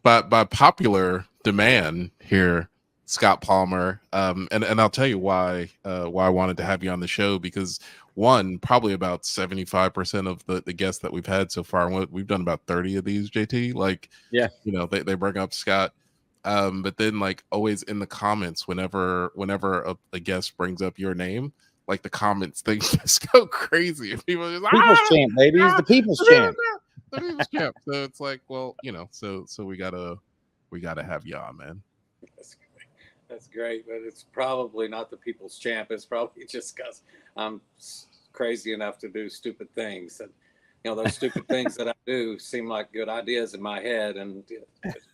by popular demand here, Scott Palmer. And I'll tell you why I wanted to have you on the show, because one, probably about 75% of the guests that we've had so far, and we've done about 30 of these, JT. Like, Yeah. they bring up Scott. But then, like, always in the comments, whenever a guest brings up your name, like, the comments things just go crazy. And people just People's champ, baby. He's ah, the people's champ. the people's champ. So it's like, well, so we gotta have you on, man. That's, that's great, but it's probably not the people's champ. It's probably just because I'm crazy enough to do stupid things. And, those stupid things that I do seem like good ideas in my head. And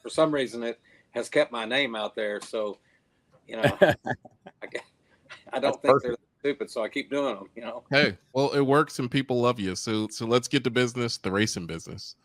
for some reason, it has kept my name out there. So, you know, I, I That's don't think they're perfect. stupid. So I keep doing them. Hey, well, it works and people love you. So let's get to business, the racing business.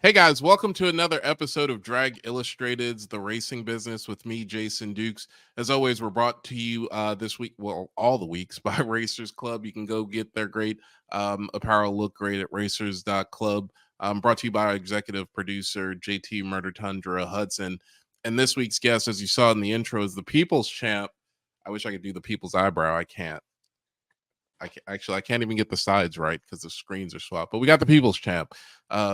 Hey guys, welcome to another episode of Drag Illustrated's The Racing Business with me, Jason Dukes. As always, we're brought to you this week, well, all the weeks, by Racers Club. You can go get their great apparel, look great at racers.club. Brought to you by our executive producer, JT Murder Tundra Hudson. And this week's guest, as you saw in the intro, is the People's Champ. I wish I could do the People's Eyebrow. I can't. I can't even get the sides right because the screens are swapped. But we got the People's Champ,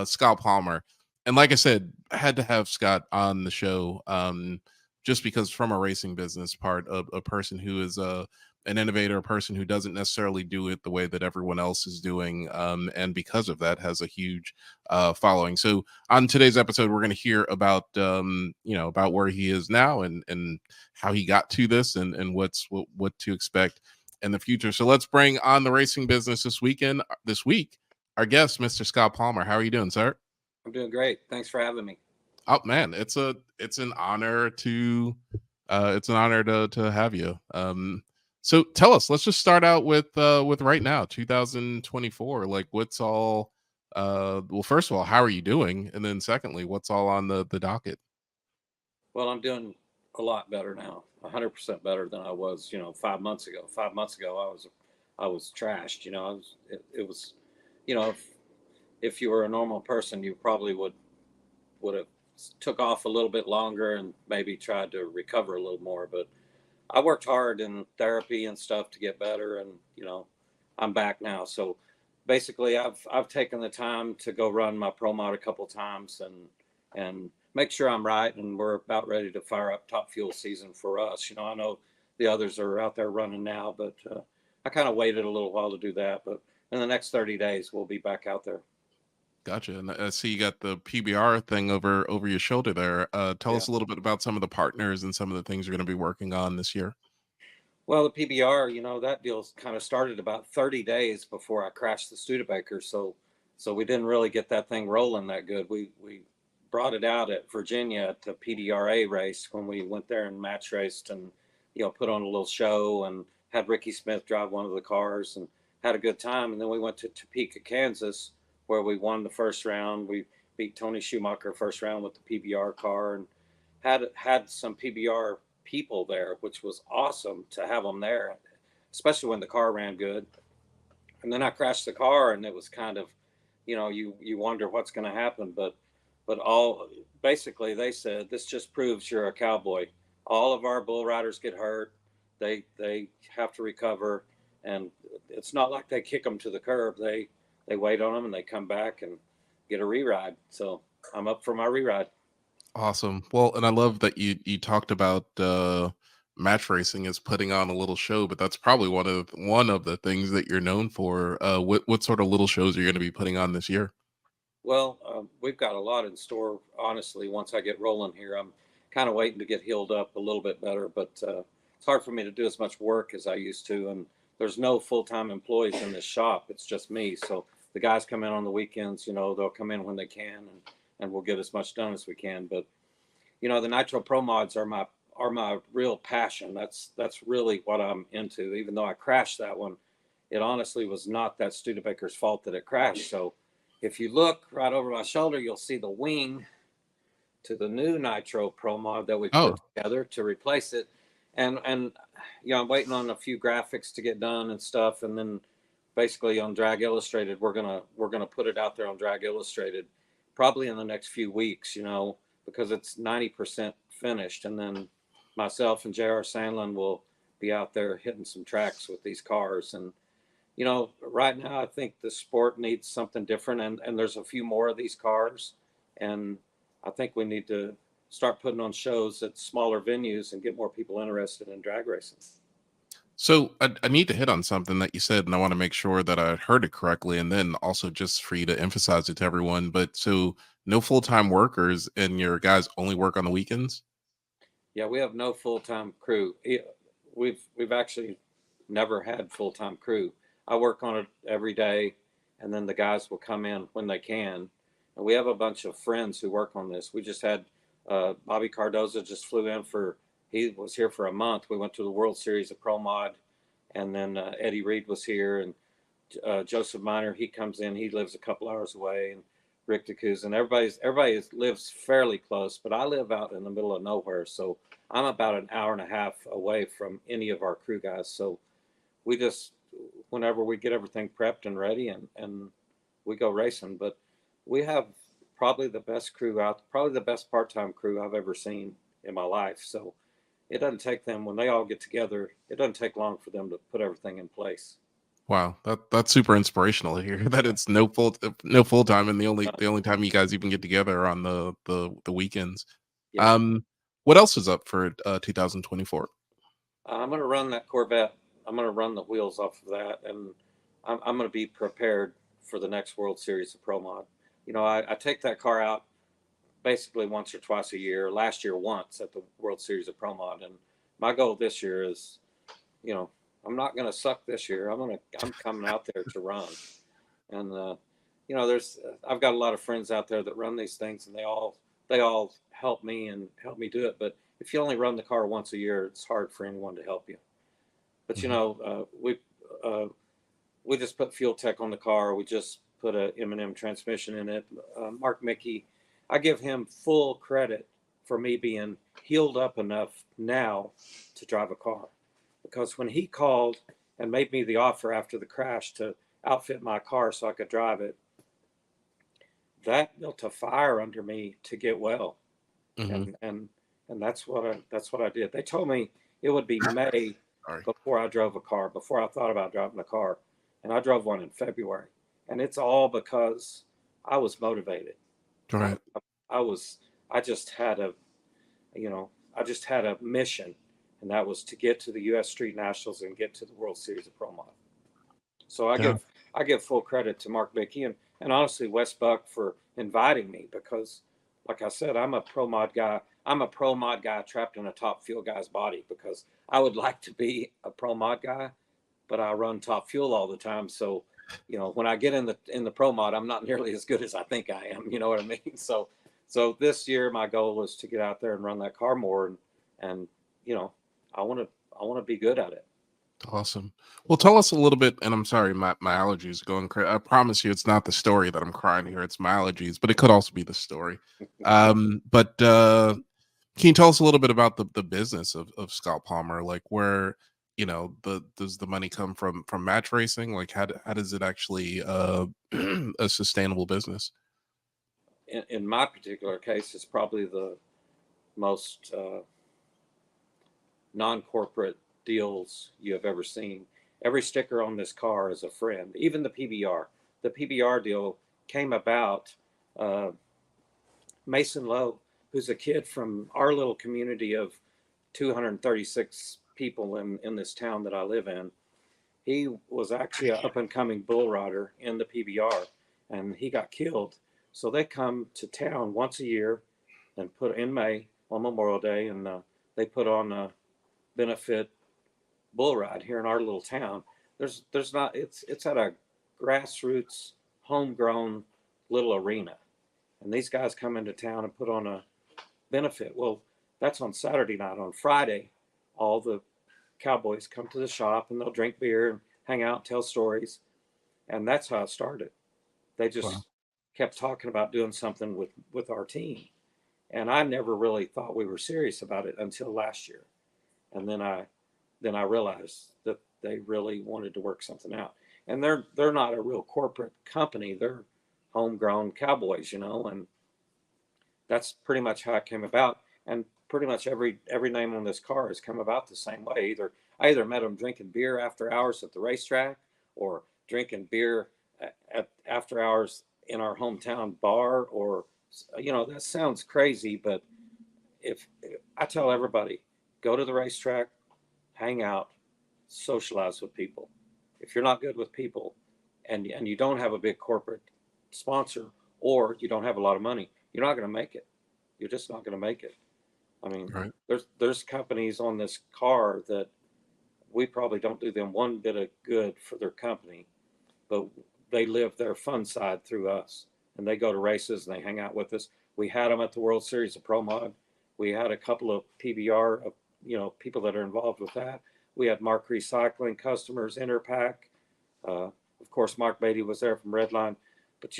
Scott Palmer, and like I said, I had to have Scott on the show, just because from a racing business part, a person who is an innovator, a person who doesn't necessarily do it the way that everyone else is doing, and because of that, has a huge following. So on today's episode, we're going to hear about about where he is now and how he got to this and what to expect in the future. So let's bring on the racing business this week, our guest, Mr. Scott Palmer. How are you doing, sir? I'm doing great. Thanks for having me. Oh man, it's an honor to have you. So tell us, let's just start out with right now, 2024. Like, what's all well, first of all, how are you doing? And then secondly, what's all on the docket? Well, I'm doing a lot better now, 100% better than I was, 5 months ago. 5 months ago, I was trashed. It was, if you were a normal person, you probably would have took off a little bit longer and maybe tried to recover a little more. But I worked hard in therapy and stuff to get better, and I'm back now. So basically, I've taken the time to go run my pro mod a couple times and make sure I'm right. And we're about ready to fire up Top Fuel season for us. I know the others are out there running now, but I kind of waited a little while to do that. But in the next 30 days, we'll be back out there. Gotcha. And I see you got the PBR thing over your shoulder there. Tell Yeah. us a little bit about some of the partners and some of the things you're going to be working on this year. Well, the PBR, that deal kind of started about 30 days before I crashed the Studebaker. So we didn't really get that thing rolling that good. We brought it out at Virginia at the PDRA race when we went there and match raced and, put on a little show and had Ricky Smith drive one of the cars and had a good time. And then we went to Topeka, Kansas, where we won the first round. We beat Tony Schumacher first round with the PBR car and had some PBR people there, which was awesome to have them there, especially when the car ran good. And then I crashed the car, and it was kind of, you wonder what's going to happen, but all basically they said this just proves you're a cowboy. All of our bull riders get hurt, they have to recover, and it's not like they kick them to the curb. They wait on them and they come back and get a re-ride. So I'm up for my re-ride. Awesome. Well, and I love that you talked about match racing as putting on a little show, but that's probably one of the things that you're known for. What sort of little shows are you going to be putting on this year? Well, we've got a lot in store. Honestly, once I get rolling here, I'm kind of waiting to get healed up a little bit better. But it's hard for me to do as much work as I used to, and there's no full-time employees in this shop. It's just me. So the guys come in on the weekends. They'll come in when they can, and we'll get as much done as we can. But the Nitro Pro mods are my real passion. That's really what I'm into. Even though I crashed that one, it honestly was not that Studebaker's fault that it crashed. So if you look right over my shoulder, you'll see the wing the new Nitro Pro Mod that we Oh, put together to replace it. And I'm waiting on a few graphics to get done and stuff, and then basically on Drag Illustrated, we're gonna put it out there on Drag Illustrated probably in the next few weeks, because it's 90% finished, and then myself and J.R. Sandlin will be out there hitting some tracks with these cars. And right now I think the sport needs something different, and there's a few more of these cars, and I think we need to start putting on shows at smaller venues and get more people interested in drag racing. so I need to hit on something that you said, and I want to make sure that I heard it correctly, and then also just for you to emphasize it to everyone. But so no full-time workers, and your guys only work on the weekends? Yeah, we have no full-time crew. We've actually never had full-time crew. I work on it every day, and then the guys will come in when they can. And we have a bunch of friends who work on this. We just had Bobby Cardoza just flew in he was here for a month. We went to the World Series of Pro Mod, and then Eddie Reed was here, and Joseph Miner, he comes in. He lives a couple hours away, and Rick DeCuz, and everybody lives fairly close, but I live out in the middle of nowhere, so I'm about an hour and a half away from any of our crew guys. So we just, whenever we get everything prepped and ready, and we go racing. But we have probably the best crew out, probably the best part-time crew I've ever seen in my life. So it doesn't take them, when they all get together, it doesn't take long for them to put everything in place. Wow, that's super inspirational to hear that it's no full time, and the only time you guys even get together are on the weekends. Yeah. Um, what else is up for 2024? I'm going to run that Corvette. I'm going to run the wheels off of that, and I'm going to be prepared for the next World Series of Pro Mod. I take that car out basically once or twice a year. Last year, once at the World Series of Pro Mod, and my goal this year is, I'm not going to suck this year. I'm coming out there to run, and I've got a lot of friends out there that run these things, and they all help me and help me do it. But if you only run the car once a year, it's hard for anyone to help you. But Mhm. we just put Fuel Tech on the car. We just put a M&M transmission in it. Mark Mickey, I give him full credit for me being healed up enough now to drive a car, because when he called and made me the offer after the crash to outfit my car so I could drive it, that built a fire under me to get well. Mhm. And that's what I did. They told me it would be May Sorry. before I drove a car, before I thought about driving a car, and I drove one in February. And it's all because I was motivated. I, Right. I was I just had a mission, and that was to get to the U.S. Street Nationals and get to the World Series of Pro Mod. So I Yeah. give full credit to Mark Mickey and honestly Wes Buck for inviting me, because, like I said, I'm a pro mod guy. I'm a pro mod guy trapped in a top fuel guy's body, because I would like to be a pro mod guy, but I run top fuel all the time. So, when I get in the pro mod, I'm not nearly as good as I think I am. You know what I mean? So this year my goal was to get out there and run that car more, and you know I want to be good at it. Awesome. Well, tell us a little bit, and I'm sorry, my allergies are going crazy. I promise you, it's not the story that I'm crying here; it's my allergies, but it could also be the story. But can you tell us a little bit about the business of Scott Palmer? Like, where does the money come from match racing? Like, how does it actually a sustainable business? In my particular case, it's probably the most non-corporate deals you have ever seen. Every sticker on this car is a friend, even the PBR. The PBR deal came about. Uh, Mason Lowe, who's a kid from our little community of 236 people in this town that I live in, he was actually an up and coming bull rider in the PBR, and he got killed. So they come to town once a year and put in May on Memorial Day, and they put on a benefit bull ride here in our little town. There's not it's at a grassroots, homegrown little arena, and these guys come into town and put on a benefit. Well, that's on Saturday night. On Friday, all the cowboys come to the shop and they'll drink beer and hang out, and tell stories, and that's how it started. They Wow. just kept talking about doing something with our team, And I never really thought we were serious about it until last year. And then I realized that they really wanted to work something out. And they're not a real corporate company. They're homegrown cowboys, and that's pretty much how it came about. And pretty much every name on this car has come about the same way. I either met them drinking beer after hours at the racetrack, or drinking beer at after hours in our hometown bar, or that sounds crazy, but if I tell everybody, go to the racetrack, hang out, socialize with people. If you're not good with people, and you don't have a big corporate sponsor, or you don't have a lot of money, you're not going to make it. You're just not going to make it. I mean, Right. there's companies on this car that we probably don't do them one bit of good for their company, but they live their fun side through us, and they go to races and they hang out with us. We had them at the World Series of Pro Mod. We had a couple of PBR, people that are involved with that. We had Mark Recycling customers, Interpack. Of course, Mark Beatty was there from Redline. But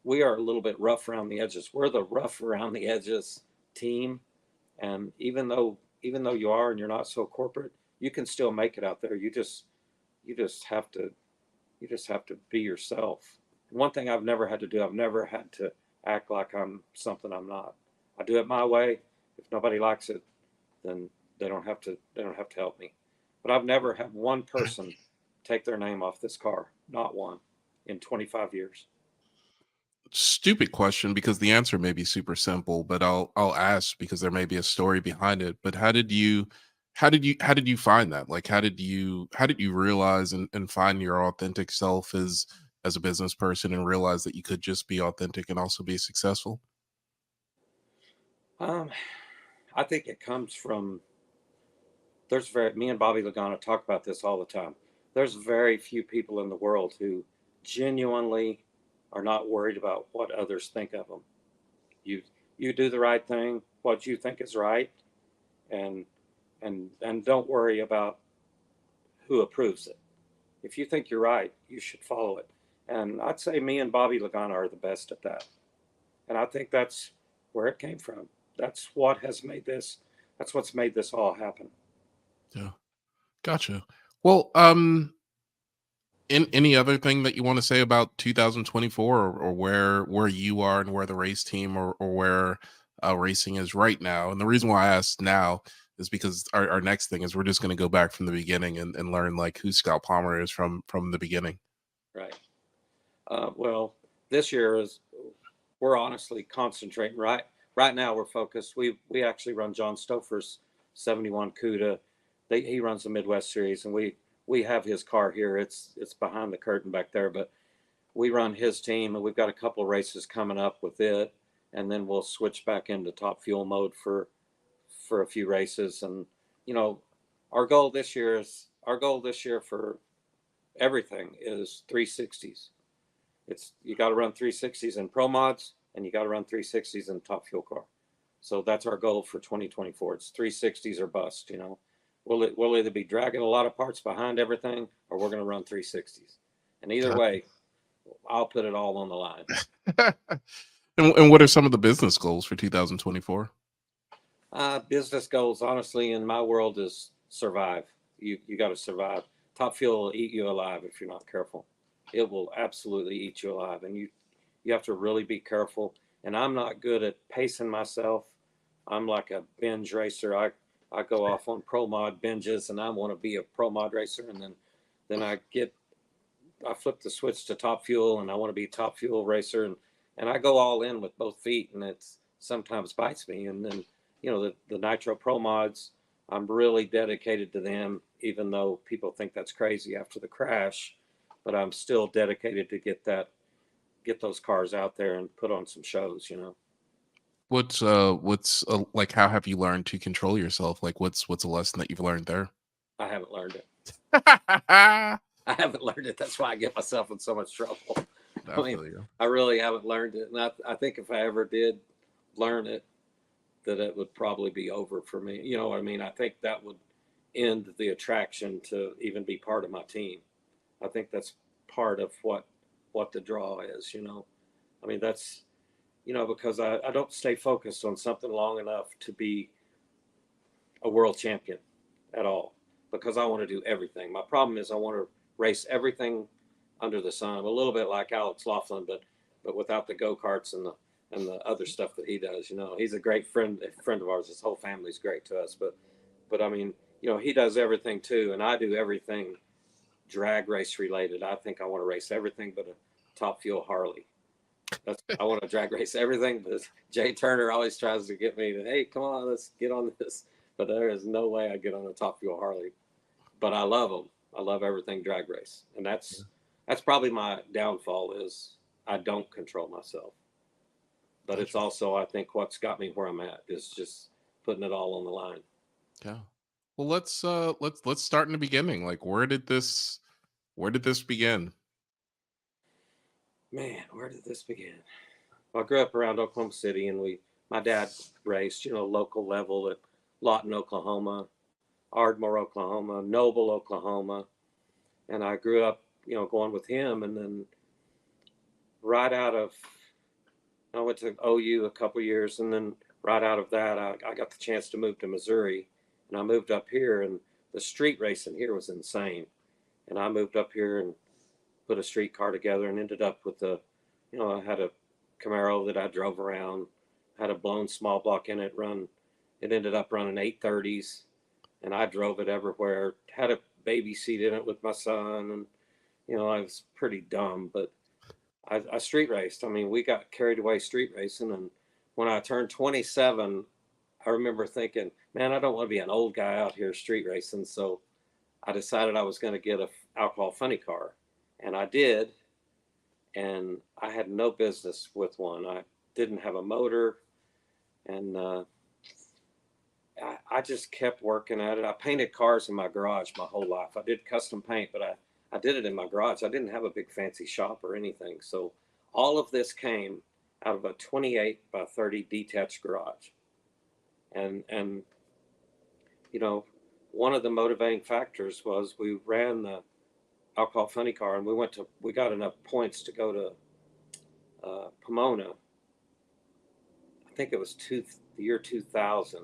we are a little bit rough around the edges. We're the rough around the edges team, and even though you are and you're not so corporate, you can still make it out there. You just have to be yourself. And one thing I've never had to do, I've never had to act like I'm something I'm not. I do it my way. If nobody likes it, then they don't have to help me. But I've never had one person take their name off this car. Not one in 25 years. Stupid question because the answer may be super simple, but I'll ask because there may be a story behind it. But how did you find that? Like how did you realize and find your authentic self as a business person and realize that you could just be authentic and also be successful? Um, I think it comes from there's very me and Bobby Lagana talk about this all the time. There's very few people in the world who genuinely are not worried about what others think of them. You you do the right thing, what you think is right, and and don't worry about who approves it. If you think you're right, you should follow it. And I'd say me and Bobby Lagana are the best at that. And I think that's where it came from. That's what has made this. That's what's made this all happen. Yeah. Gotcha. Well, in any other thing that you want to say about 2024, or where you are and where the race team, or where racing is right now? And the reason why I asked now is because our next thing is we're just going to go back from the beginning and learn like who Scott Palmer is from the beginning. Right. Well, this year is we're honestly concentrating. Right now we're focused. We actually run John Stouffer's 71 Cuda. He runs the Midwest Series, and we have his car here. It's behind the curtain back there, but we run his team, and we've got a couple of races coming up with it, and then we'll switch back into Top Fuel mode for a few races. And you know, our goal this year for everything is 360s. It's you got to run 360s in Pro Mods, and you got to run 360s in Top Fuel car. So that's our goal for 2024. It's 360s or bust. We'll either be dragging a lot of parts behind everything, or we're going to run 360s. And either Gotcha. way, I'll put it all on the line. And what are some of the business goals for 2024? Business goals, honestly, in my world is survive. You got to survive. Top Fuel will eat you alive if you're not careful. It will absolutely eat you alive, and you have to really be careful. And I'm not good at pacing myself. I'm like a binge racer. I go off on pro mod binges, and I want to be a pro mod racer, and then I flip the switch to Top Fuel, and I want to be Top Fuel racer, and I go all in with both feet, and it's sometimes bites me. And then the Nitro Pro Mods, I'm really dedicated to them, even though people think that's crazy after the crash, but I'm still dedicated to get those cars out there and put on some shows. What's like how have you learned to control yourself? Like what's a lesson that you've learned there? I haven't learned it. I haven't learned it. That's why I get myself in so much trouble. I I mean, feel you. I really haven't learned it. And I think if I ever did learn it, that it would probably be over for me. You know what I mean? I think that would end the attraction to even be part of my team. I think that's part of what the draw is. I mean, because I don't stay focused on something long enough to be a world champion at all, because I want to do everything. My problem is I want to race everything under the sun. I'm a little bit like Alex Laughlin, but without the go-karts and the other stuff that he does. He's a great friend of ours. His whole family's great to us, but I mean, he does everything too, and I do everything drag race related. I think I want to race everything but a Top Fuel Harley. I want to drag race everything, but Jay Turner always tries to get me to, hey, come on, let's get on this. But there is no way I get on a Top Fuel Harley. But I love them. I love everything drag race, and that's probably my downfall is I don't control myself. But it's also, I think, what's got me where I'm at is just putting it all on the line. Yeah. Well, let's start in the beginning. Like, where did this begin? Man, where did this begin? Well, I grew up around Oklahoma City, and my dad raced, local level at Lawton, Oklahoma, Ardmore, Oklahoma, Noble, Oklahoma, and I grew up, going with him, and then right out of, I went to OU a couple years, and then right out of that, I got the chance to move to Missouri, and I moved up here, and the street racing here was insane, and I moved up here and put a street car together and ended up with I had a Camaro that I drove around, had a blown small block in it, it ended up running 830s, and I drove it everywhere, had a baby seat in it with my son, and, I was pretty dumb, but I street raced. I mean, we got carried away street racing, and when I turned 27, I remember thinking, man, I don't want to be an old guy out here street racing, so I decided I was going to get a alcohol funny car, and I did, and I had no business with one. I didn't have a motor, and I just kept working at it. I painted cars in my garage my whole life. I did custom paint, but I did it in my garage. I didn't have a big fancy shop or anything. So all of this came out of a 28 by 30 detached garage. And one of the motivating factors was we ran the alcohol funny car, and we got enough points to go to Pomona. I think it was the year 2000,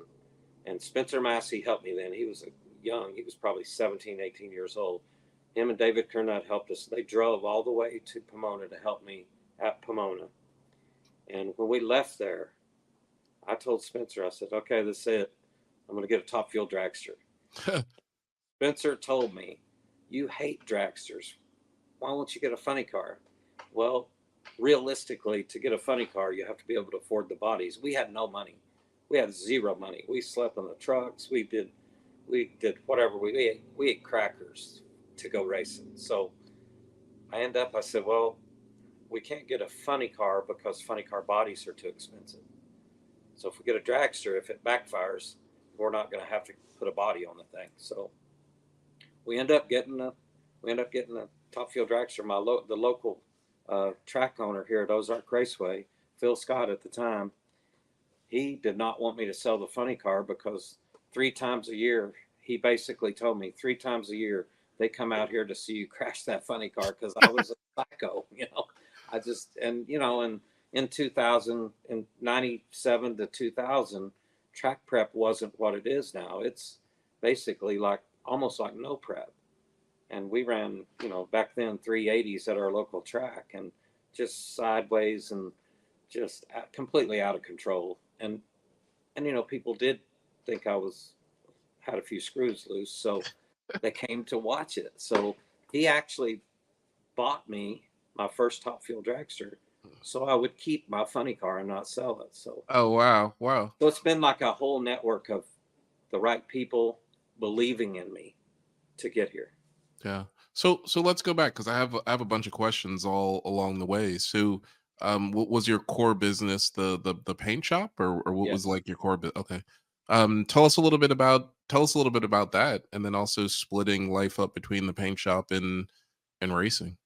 and Spencer Massey helped me then. He was he was probably 17, 18 years old. Him and David Kernut helped us. They drove all the way to Pomona to help me at Pomona. And when we left there, I told Spencer, I said, okay, this is it. I'm going to get a Top Fuel dragster. Spencer told me, you hate dragsters. Why won't you get a funny car? Well, realistically, to get a funny car, you have to be able to afford the bodies. We had no money. We had zero money. We slept on the trucks. We did whatever. We ate crackers to go racing. So I said, well, we can't get a funny car because funny car bodies are too expensive. So if we get a dragster, if it backfires, we're not going to have to put a body on the thing. So we end up getting a Top Fuel dragster. The local track owner here at Ozark Raceway, Phil Scott at the time, he did not want me to sell the funny car because 3 times a year, he basically told me 3 times a year, they come out here to see you crash that funny car because I was a psycho, I just, and, in 2000, in 97 to 2000, track prep wasn't what it is now. It's basically almost like no prep. And we ran, back then 380s at our local track, and just sideways and just completely out of control. And people did think I had a few screws loose, so they came to watch it. So he actually bought me my first Top Fuel dragster, so I would keep my funny car and not sell it. So Oh, wow. so it's been like a whole network of the right people believing in me to get here. Yeah. So let's go back because I have a bunch of questions all along the way. So, what was your core business, the paint shop, or what was Yes. like your core bit? Okay. Tell us a little bit about that, and then also splitting life up between the paint shop and racing.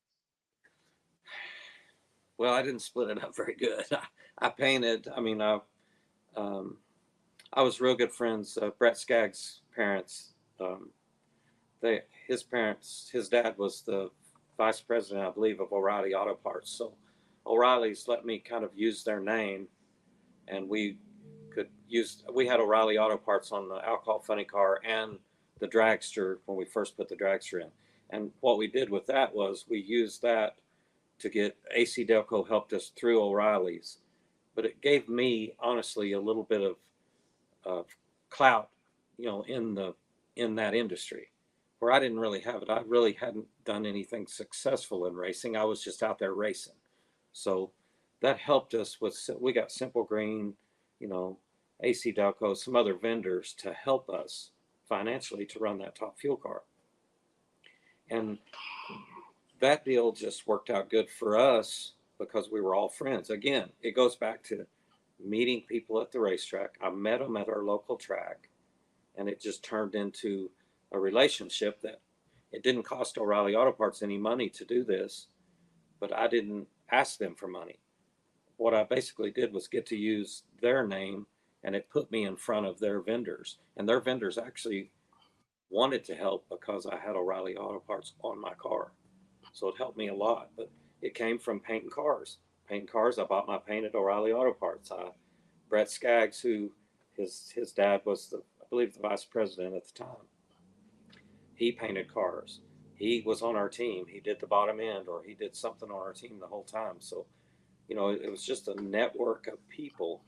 Well, I didn't split it up very good. I painted. I mean, I was real good friends. Brett Skaggs' parents. His dad was the vice president, I believe, of O'Reilly Auto Parts. So O'Reilly's let me kind of use their name, and we had O'Reilly Auto Parts on the Alcohol Funny Car and the dragster when we first put the dragster in. And what we did with that was we used that to get AC Delco helped us through O'Reilly's, but it gave me honestly a little bit of clout, in that industry where I didn't really have it. I really hadn't done anything successful in racing. I was just out there racing. So that helped us we got Simple Green, AC Delco, some other vendors to help us financially to run that Top Fuel car. And that deal just worked out good for us because we were all friends. Again, it goes back to meeting people at the racetrack. I met them at our local track, and it just turned into a relationship that it didn't cost O'Reilly Auto Parts any money to do this, but I didn't ask them for money. What I basically did was get to use their name, and it put me in front of their vendors. And their vendors actually wanted to help because I had O'Reilly Auto Parts on my car. So it helped me a lot. But it came from painting cars. Painting cars, I bought my paint at O'Reilly Auto Parts. Brett Skaggs, who his dad was I believe the vice president at the time, he painted cars. He was on our team. He did the bottom end, or he did something on our team the whole time. So, it was just a network of people,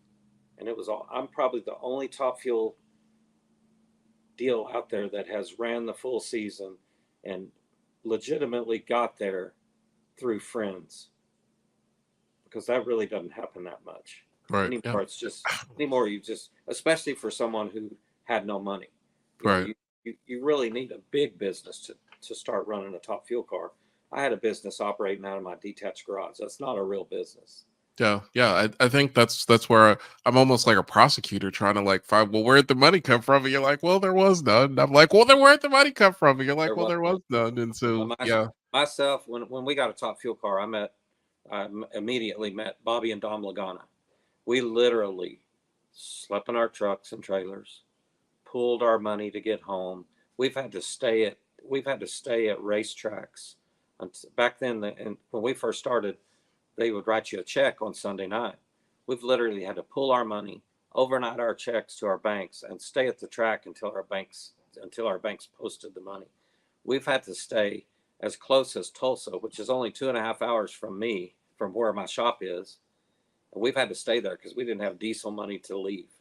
and I'm probably the only Top Fuel deal out there that has ran the full season and legitimately got there through friends, because that really doesn't happen that much Right. anymore. Yeah. Anymore, especially for someone who had no money, Right. you really need a big business to start running a Top Fuel car. I had a business operating out of my detached garage. That's not a real business. Yeah, yeah. I think that's where I'm almost like a prosecutor trying to like find, well, where'd the money come from? And you're like, well, there was none. And I'm like, well, then where'd the money come from? And you're like, There well, was there was none. And so yeah. myself, when we got a Top Fuel car, I immediately met Bobby and Dom Lagana. We literally slept in our trucks and trailers, pooled our money to get home. We've had to stay at racetracks. Back then, and when we first started, they would write you a check on Sunday night. We've literally had to pull our money, overnight our checks to our banks, and stay at the track until our banks posted the money. We've had to stay as close as Tulsa, which is only 2.5 hours from where my shop is. And we've had to stay there because we didn't have diesel money to leave.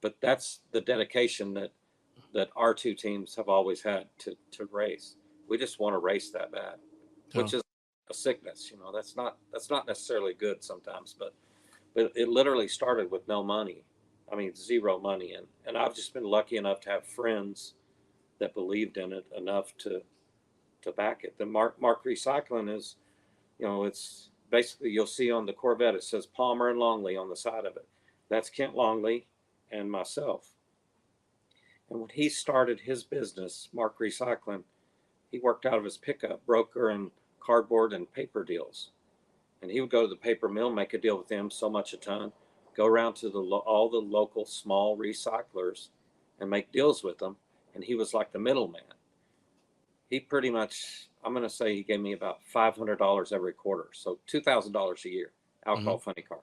But that's the dedication that our two teams have always had to race. We just want to race that bad, Yeah. which is a sickness. That's not necessarily good sometimes, but it literally started with no money. I mean, zero money. And I've just been lucky enough to have friends that believed in it enough to back it. The Mark Recycling is, it's basically, you'll see on the Corvette, it says Palmer and Longley on the side of it. That's Kent Longley and myself. And when he started his business, Mark Recycling, he worked out of his pickup, broker and cardboard and paper deals. And he would go to the paper mill, make a deal with them, so much a ton, go around to all the local small recyclers and make deals with them. And he was like the middleman. He pretty much, I'm going to say he gave me about $500 every quarter. So $2,000 a year, Alcohol Funny Car.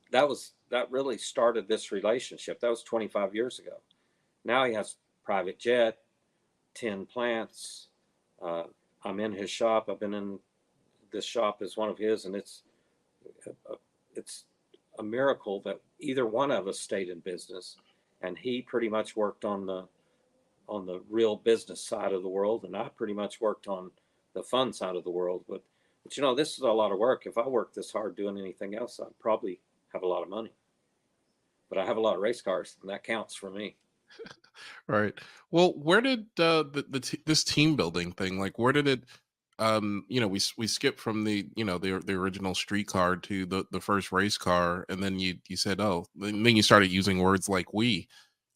That really started this relationship. That was 25 years ago. Now he has private jet, 10 plants. I'm in his shop. I've been in this shop as one of his, and it's a miracle that either one of us stayed in business. And he pretty much worked on the real business side of the world, and I pretty much worked on the fun side of the world. But this is a lot of work. If I worked this hard doing anything else, I'd probably have a lot of money. But I have a lot of race cars, and that counts for me. Right. Well, where did this team building thing, like, where did it? We skipped from the original street car to the first race car, and then you said, oh, then you started using words like we.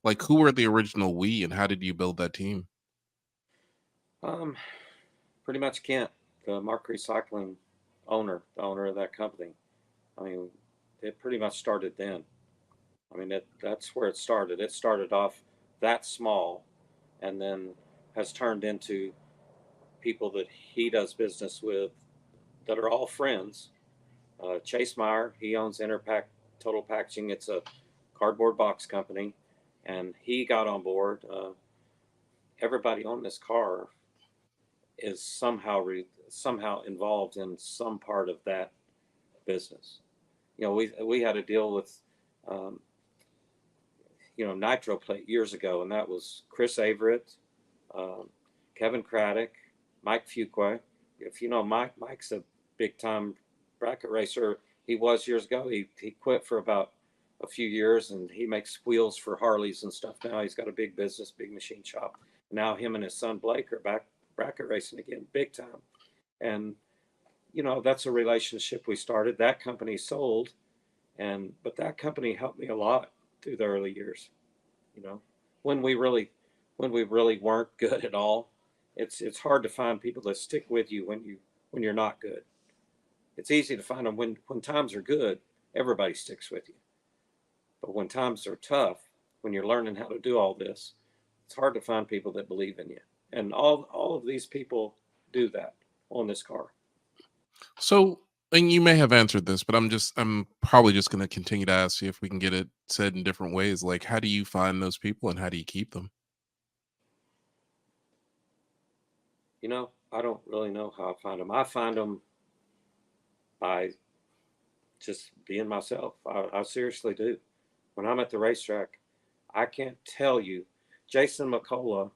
Like, who were the original we, and how did you build that team? Pretty much Kent, the Mark Recycling owner, the owner of that company. I mean, it pretty much started then. I mean, that's where it started. It started off that small, and then has turned into people that he does business with that are all friends. Chase Meyer, he owns Interpack Total Packaging. It's a cardboard box company, and he got on board. Everybody on this car is somehow involved in some part of that business. We had a deal with um, NitroPlate years ago, and that was Chris Averett, um, Kevin Craddock, Mike Fuqua. If you know Mike, Mike's a big time bracket racer. He was years ago. He quit for about a few years, and he makes wheels for Harleys and stuff now. He's got a big business, big machine shop. Now him and his son Blake are back bracket racing again, big time. And that's a relationship we started. That company sold, but that company helped me a lot through the early years. You know, when we really weren't good at all, it's hard to find people that stick with you when you're not good. It's easy to find them when times are good. Everybody sticks with you, but when times are tough, when you're learning how to do all this, it's hard to find people that believe in you. And all of these people do that on this car. So, and you may have answered this, but I'm probably just going to continue to ask you if we can get it said in different ways. Like, how do you find those people and how do you keep them? I don't really know how I find them. I find them by just being myself. I seriously do. When I'm at the racetrack, I can't tell you. Jason McCullough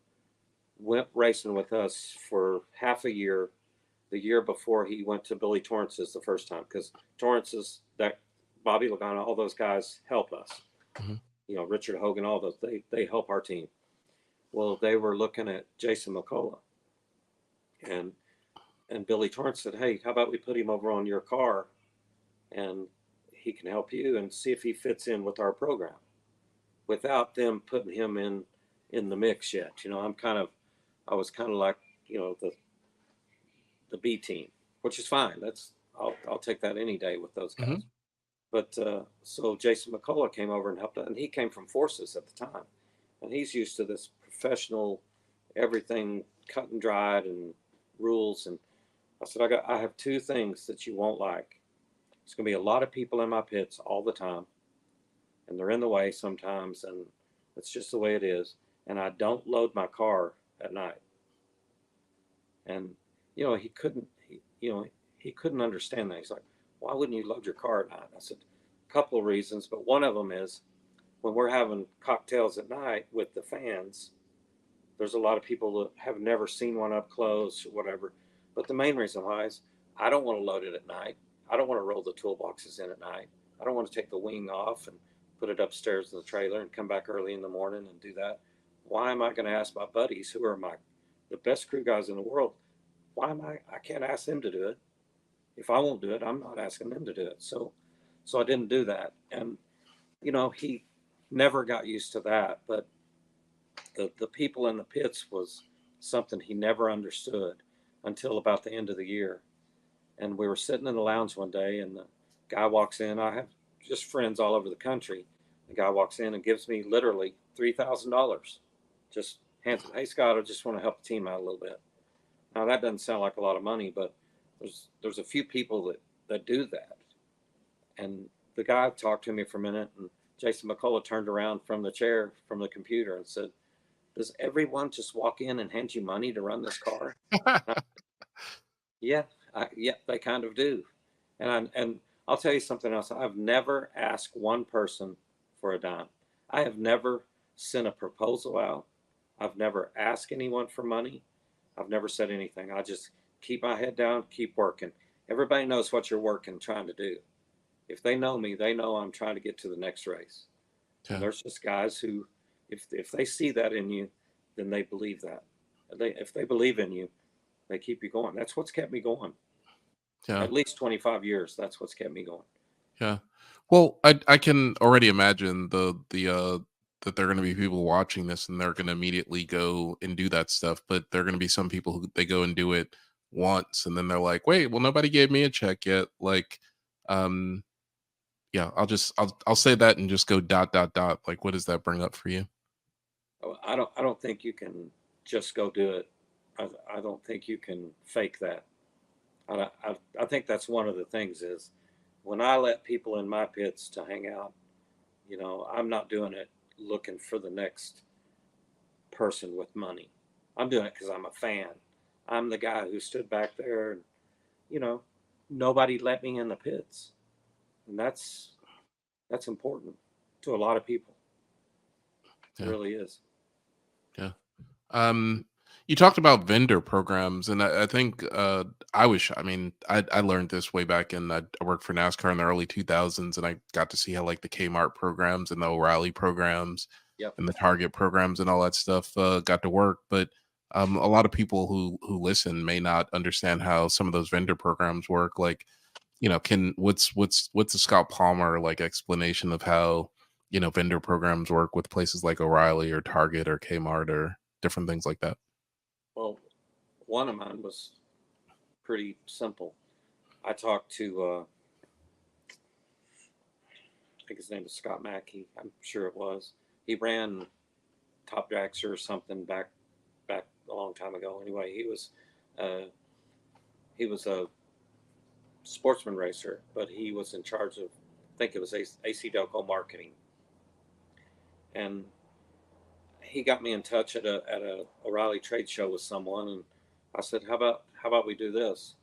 went racing with us for half a year, the year before he went to Billy Torrance's the first time, because Torrance's, that Bobby Lagana, all those guys help us. Mhm. Richard Hogan, all those, they help our team. Well, they were looking at Jason McCullough, and Billy Torrance said, "Hey, how about we put him over on your car, and he can help you and see if he fits in with our program," without them putting him in the mix yet. I was kind of like the B team, which is fine. I'll take that any day with those guys. Mhm. But so Jason McCullough came over and helped out, and he came from Forces at the time, and he's used to this professional, everything cut and dried and rules. And I said, I have two things that you won't like. It's going to be a lot of people in my pits all the time, and they're in the way sometimes, and it's just the way it is. And I don't load my car at night. And he couldn't, he couldn't understand that. He's like, "Why wouldn't you load your car at night?" I said, "A couple of reasons, but one of them is when we're having cocktails at night with the fans, there's a lot of people that have never seen one up close or whatever. But the main reason why is I don't want to load it at night. I don't want to roll the toolboxes in at night. I don't want to take the wing off and put it upstairs in the trailer and come back early in the morning and do that. Why am I going to ask my buddies who are the best crew guys in the world? I can't ask them to do it. If I won't do it, I'm not asking them to do it." So I didn't do that. And he never got used to that, but the people in the pits was something he never understood until about the end of the year. And we were sitting in the lounge one day, and the guy walks in. I have just friends all over the country. The guy walks in and gives me literally $3,000. Just hands it. "Hey, Scott, I just want to help the team out a little bit." Now that doesn't sound like a lot of money, but there's a few people that do that. And the guy talked to me for a minute, and Jason McCullough turned around from the chair from the computer and said, "Does everyone just walk in and hand you money to run this car?" Yeah, yeah, they kind of do. And I'll tell you something else. I've never asked one person for a dime. I have never sent a proposal out. I've never asked anyone for money. I've never said anything. I just keep my head down, keep working. Everybody knows what you're working, trying to do. If they know me, they know I'm trying to get to the next race. And Yeah. there's just guys who, if they see that in you, then they believe that. If they believe in you, they keep you going. That's what's kept me going. Yeah. At least 25 years. That's what's kept me going. Yeah. Well, I can already imagine that there are going to be people watching this and they're going to immediately go and do that stuff, but there are going to be some people who they go and do it once and then they're like, "Wait, well nobody gave me a check yet." Like um yeah, I'll say that and just go dot dot dot. Like what does that bring up for you? I don't think you can just go do it. I don't think you can fake that. I think that's one of the things is when I let people in my pits to hang out, I'm not doing it looking for the next person with money. I'm doing it because I'm a fan. I'm the guy who stood back there and, you know, nobody let me in the pits. And that's important to a lot of people. It Yeah. really is. Yeah. Um, you talked about vendor programs, and I think I mean, I learned this way back in I worked for NASCAR in the early 2000s, and I got to see how like the Kmart programs and the O'Reilly programs Yep. and the Target programs and all that stuff got to work. But a lot of people who listen may not understand how some of those vendor programs work. Like, can what's the Scott Palmer like explanation of how vendor programs work with places like O'Reilly or Target or Kmart or different things like that? Well, one of mine was pretty simple. I talked to, I think his name is Scott Mackey. I'm sure it was. He ran Top Dragster or something back a long time ago. Anyway, uh, he was a sportsman racer, but he was in charge of, I think it was AC Delco marketing, and he got me in touch at a O'Reilly trade show with someone, and I said, how about we do this?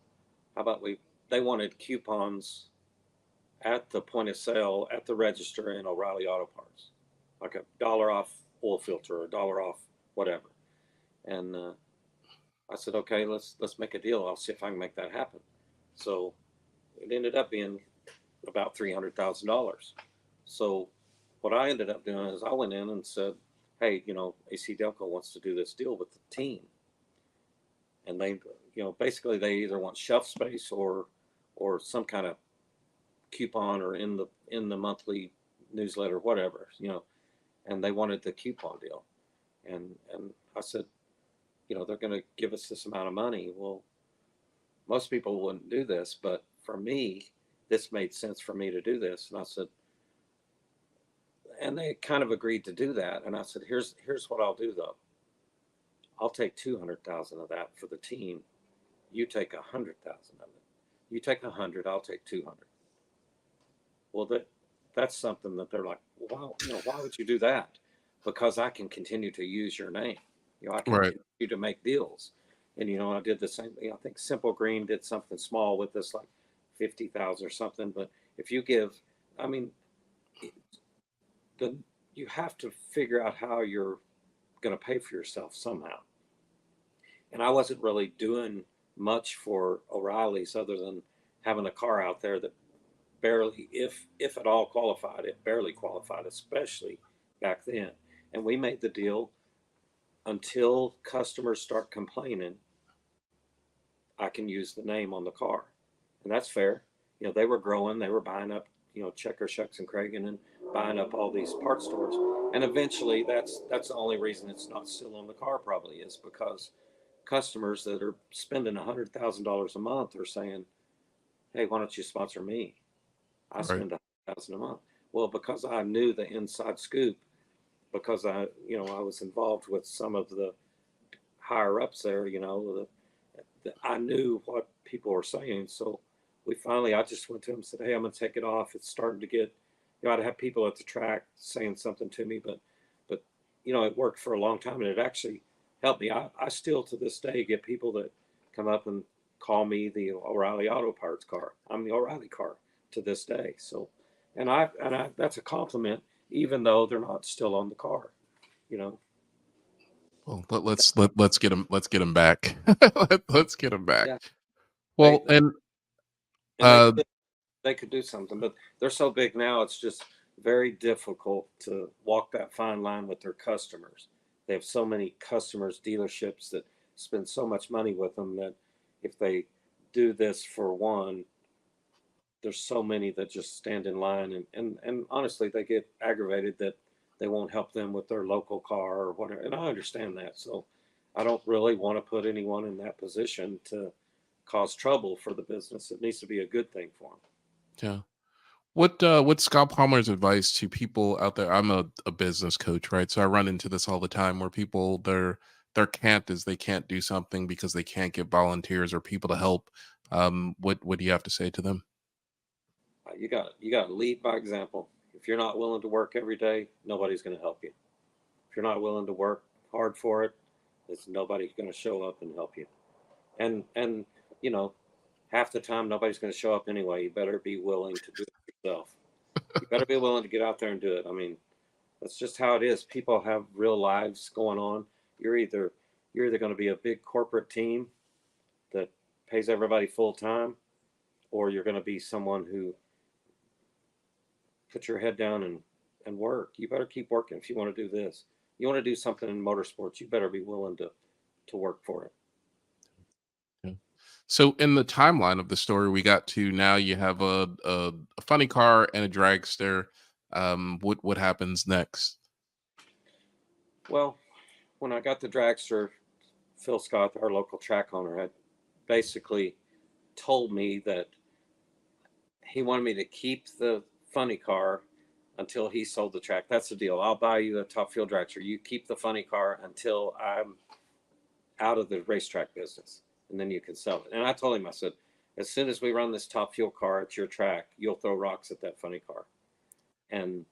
How about we? They wanted coupons at the point of sale at the register in O'Reilly Auto Parts, like $1 off oil filter or $1 off whatever. And I said, okay, let's make a deal. I'll see if I can make that happen. So it ended up being about $300,000. So what I ended up doing is I went in and said, hey, AC Delco wants to do this deal with the team, and they, basically they either want shelf space or some kind of coupon or in the monthly newsletter, whatever, and they wanted the coupon deal, and I said, they're going to give us this amount of money. Well, most people wouldn't do this, but for me, this made sense for me to do this. And I said, and they kind of agreed to do that. And I said, here's what I'll do though. I'll take 200,000 of that for the team. You take 100,000 of it. You take 100, I'll take 200. Well, that's something that they're like, wow, why would you do that? Because I can continue to use your name. I can Right. continue to make deals. And I did the same. I think Simple Green did something small with this, like 50,000 or something. But if you give, I mean, then you have to figure out how you're going to pay for yourself somehow. And I wasn't really doing much for O'Reilly's other than having a car out there that barely, if at all qualified, it barely qualified, especially back then. And we made the deal until customers start complaining, I can use the name on the car. And that's fair. They were growing, they were buying up, Checker, Shucks and Cragen, and buying up all these parts stores. And eventually that's the only reason it's not still on the car, probably, is because customers that are spending $100,000 a month are saying, hey, why don't you sponsor me? I Right. spend $100,000 a month. Well, because I knew the inside scoop, because I was involved with some of the higher ups there, I knew what people were saying. So I just went to him and said, hey, I'm going to take it off. It's starting to get, I'd have people at the track saying something to me, but, it worked for a long time, and it actually helped me. I still to this day get people that come up and call me the O'Reilly Auto Parts car. I'm the O'Reilly car to this day. So, and I that's a compliment, even though they're not still on the car, you know. Well, let's get him back. Let's get him back. Yeah, they, Well, they and and uh, they could do something, but they're so big now. It's just very difficult to walk that fine line with their customers. They have so many customers, dealerships that spend so much money with them that if they do this for one, there's so many that just stand in line, and honestly they get aggravated that they won't help them with their local car or whatever, and I understand that. So I don't really want to put anyone in that position to cause trouble for the business. It needs to be a good thing for them. yeah. What's Scott Palmer's advice to people out there? I'm a business coach, right? So I run into this all the time where people their can't is they can't do something because they can't get volunteers or people to help. What do you have to say to them? You got to lead by example. If you're not willing to work every day, nobody's going to help you. If you're not willing to work hard for it, it's nobody's going to show up and help you. And you know, half the time nobody's going to show up anyway. You better be willing to do it yourself. You better be willing to get out there and do it. I mean, that's just how it is. People have real lives going on. You're either going to be a big corporate team that pays everybody full time, or you're going to be someone who put your head down and work. You better keep working if you want to do this. You want to do something in motorsports, you better be willing to work for it. Yeah. So in the timeline of the story, we got to now you have a funny car and a dragster. What happens next? Well, when I got the dragster, Phil Scott, our local track owner, had basically told me that he wanted me to keep the funny car until he sold the track. That's the deal. I'll buy you the Top Fuel dragster. You keep the funny car until I'm out of the racetrack business, and then you can sell it. And I told him, I said, as soon as we run this Top Fuel car at your track, you'll throw rocks at that funny car. And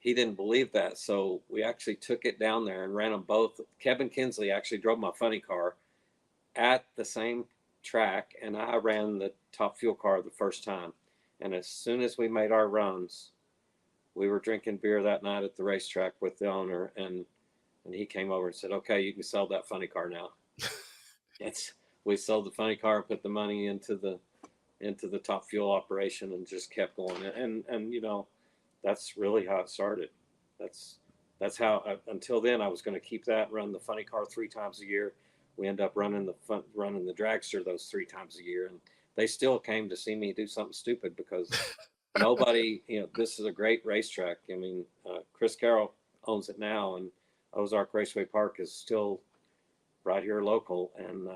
he didn't believe that. So we actually took it down there and ran them both. Kevin Kinsley actually drove my funny car at the same track, and I ran the Top Fuel car the first time. And as soon as we made our runs, we were drinking beer that night at the racetrack with the owner, and he came over and said, "Okay, you can sell that funny car now." We sold the funny car, put the money into the Top Fuel operation, and just kept going. And you know, that's really how it started. That's how. Until then, I was going to keep that, run the funny car 3 times a year. We end up running the dragster those 3 times a year, and they still came to see me do something stupid because nobody, you know, this is a great racetrack. I mean, Chris Carroll owns it now, and Ozark Raceway Park is still right here local, and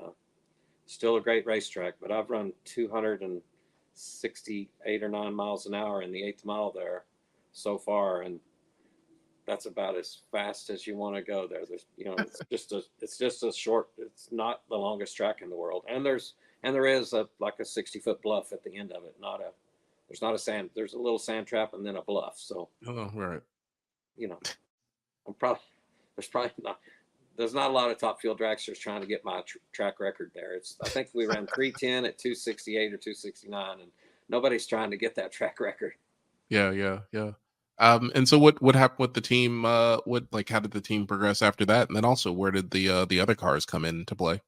still a great racetrack. But I've run 268 or 9 miles an hour in the 8th mile there so far, and that's about as fast as you want to go there. There's, you know, it's just a short. It's not the longest track in the world, and there is like a 60-foot bluff at the end of it. There's a little sand trap and then a bluff. So, Oh, right. you know, there's not a lot of Top Fuel dragsters trying to get my track record there. I think we ran 310 at 268 or 269, and nobody's trying to get that track record. Yeah. And so what happened with the team? How did the team progress after that? And then also, where did the other cars come into play?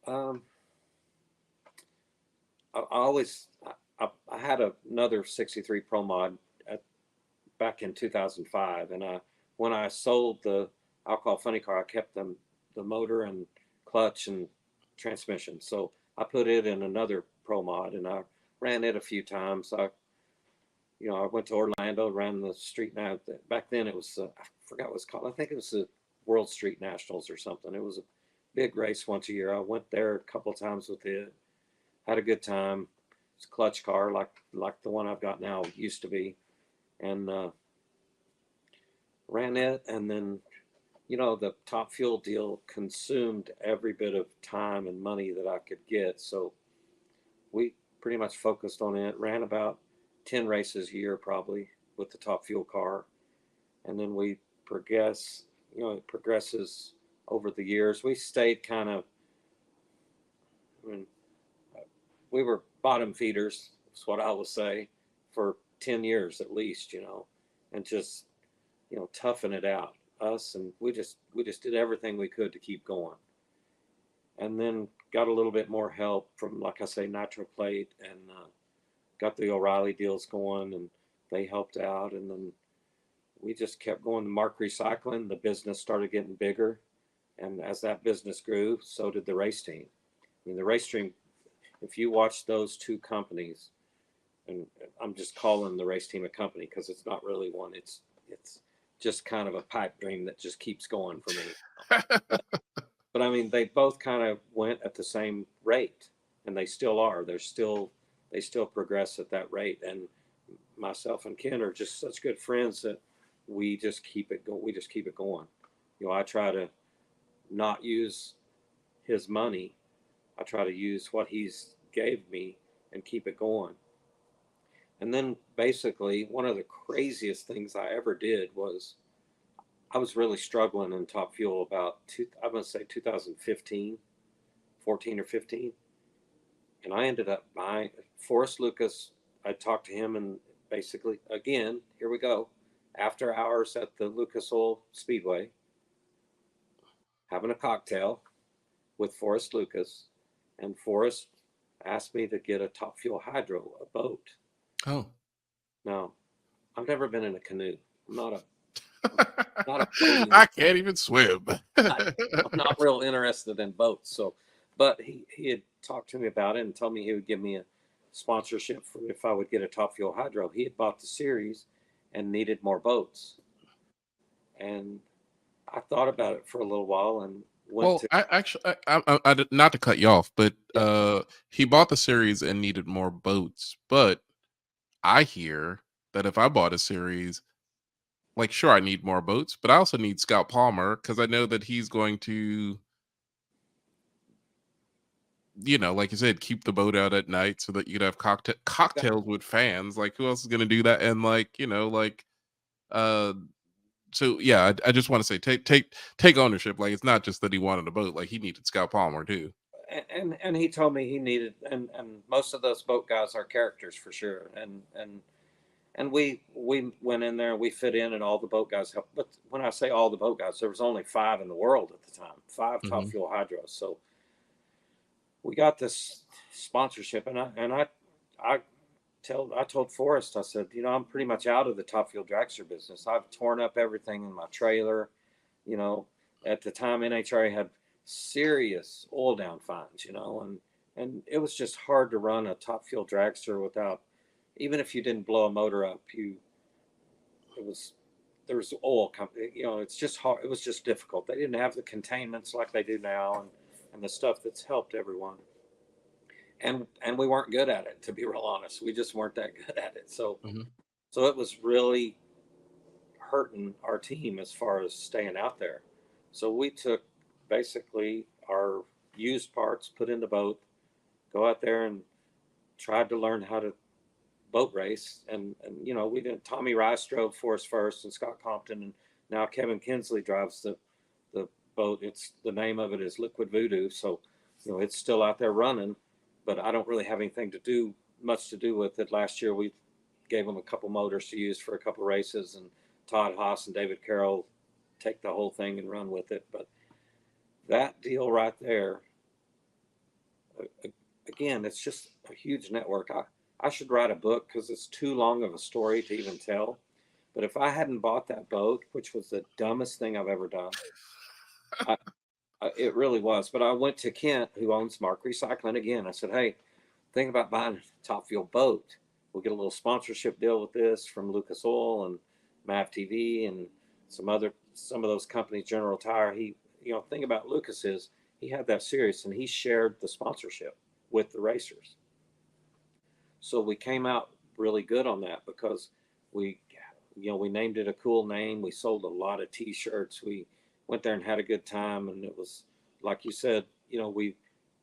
Um, I had another 63 Pro Mod back in 2005, and when I sold the Alcohol Funny car, I kept the motor and clutch and transmission. So I put it in another Pro Mod, and I ran it a few times. I went to Orlando, ran the street. Now back then it was I forgot what it was called. I think it was the World Street Nationals or something. It was a big race once a year. I went there a couple of times with it. Had a good time. It's a clutch car like the one I've got now used to be, and ran it. And then, you know, the Top Fuel deal consumed every bit of time and money that I could get. So we pretty much focused on it. Ran about 10 races a year probably with the Top Fuel car, and then we progress. You know, it progresses over the years. We stayed kind of. I mean, we were bottom feeders, is what I will say, for 10 years at least, you know, and just, you know, toughen it out. Us, and we just did everything we could to keep going. And then got a little bit more help from, like I say, Nitro Plate, and got the O'Reilly deals going, and they helped out. And then we just kept going to Mark Recycling. The business started getting bigger, and as that business grew, so did the race team. I mean, the race team, if you watch those 2 companies, and I'm just calling the race team a company because it's not really one. It's just kind of a pipe dream that just keeps going for me. But I mean, they both kind of went at the same rate, and they still are. They still progress at that rate. And myself and Ken are just such good friends that we just keep it going. You know, I try to not use his money. I try to use what he's gave me and keep it going. And then basically one of the craziest things I ever did was I was really struggling in Top Fuel about I'm going to say 2015, 14 or 15. And I ended up buying Forrest Lucas. I talked to him and basically, again, here we go. After hours at the Lucas Oil Speedway, having a cocktail with Forrest Lucas, and Forrest asked me to get a Top Fuel Hydro, a boat. Oh. Now, I've never been in a canoe. I'm not a boating. I can't even swim. I'm not real interested in boats. So, but he had talked to me about it and told me he would give me a sponsorship for if I would get a Top Fuel Hydro. He had bought the series and needed more boats. And I thought about it for a little while and went to. Not to cut you off, but Yeah. he bought the series and needed more boats. But I hear that if I bought a series, like, sure, I need more boats, but I also need Scott Palmer because I know that he's going to, like you said, keep the boat out at night so that you could have cocktails with fans. Like, who else is going to do that? And uh, so yeah, I just want to say, take ownership. Like, it's not just that he wanted a boat; like, he needed Scott Palmer too. And he told me he needed, and most of those boat guys are characters for sure. And we went in there and we fit in and all the boat guys helped. But when I say all the boat guys, there was only 5 in the world at the time, 5 Top Hmm. Fuel Hydros. So we got this sponsorship, and I told Forrest, I said, I'm pretty much out of the Top Fuel dragster business. I've torn up everything in my trailer. You know, at the time NHRA had serious oil down fines, and it was just hard to run a Top Fuel dragster without, even if you didn't blow a motor up, it was there was oil company. It's just hard. It was just difficult. They didn't have the containments like they do now, and the stuff that's helped everyone. And we weren't good at it, to be real honest. We just weren't that good at it. So Hmm. so it was really hurting our team as far as staying out there. So we took basically our used parts, put in the boat, go out there and tried to learn how to boat race. And we didn't. Tommy Rice drove for us first, and Scott Compton, and now Kevin Kinsley drives the boat. It's the name of it is Liquid Voodoo. So it's still out there running, but I don't really have anything much to do with it. Last year we gave them a couple motors to use for a couple races, and Todd Haas and David Carroll take the whole thing and run with it. But that deal right there, again, it's just a huge network. I should write a book because it's too long of a story to even tell. But if I hadn't bought that boat, which was the dumbest thing I've ever done, I, it really was. But I went to Kent, who owns Mark Recycling again. I said, "Hey, think about buying a Top Fuel boat. We'll get a little sponsorship deal with this from Lucas Oil and MAV TV and some of those companies, General Tire." Thing about Lucas is he had that series and he shared the sponsorship with the racers. So we came out really good on that because we, we named it a cool name. We sold a lot of T-shirts. We went there and had a good time, and it was like you said,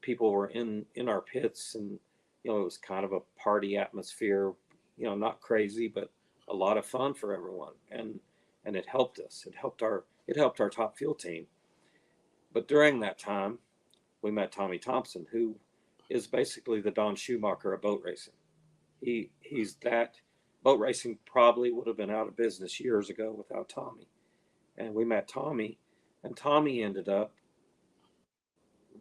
people were in our pits, and it was kind of a party atmosphere. Not crazy, but a lot of fun for everyone, and it helped us. It helped our Top Fuel team. But during that time, we met Tommy Thompson, who is basically the Don Schumacher of boat racing. He's that. Boat racing probably would have been out of business years ago without Tommy. And we met Tommy, and Tommy ended up.